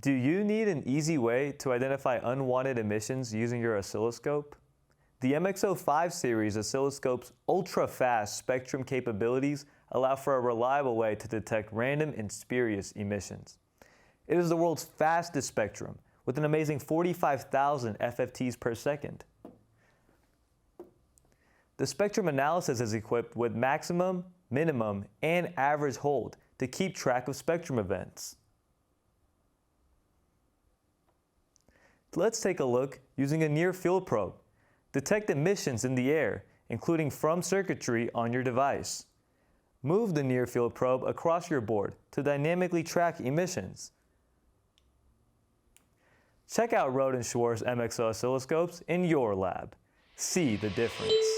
Do you need an easy way to identify unwanted emissions using your oscilloscope? The MXO5 series oscilloscope's ultra-fast spectrum capabilities allow for a reliable way to detect random and spurious emissions. It is the world's fastest spectrum, with an amazing 45,000 FFTs per second. The spectrum analysis is equipped with maximum, minimum, and average hold to keep track of spectrum events. Let's take a look using a near-field probe. Detect emissions in the air, including from circuitry on your device. Move the near-field probe across your board to dynamically track emissions. Check out Rohde Schwarz MXO oscilloscopes in your lab. See the difference.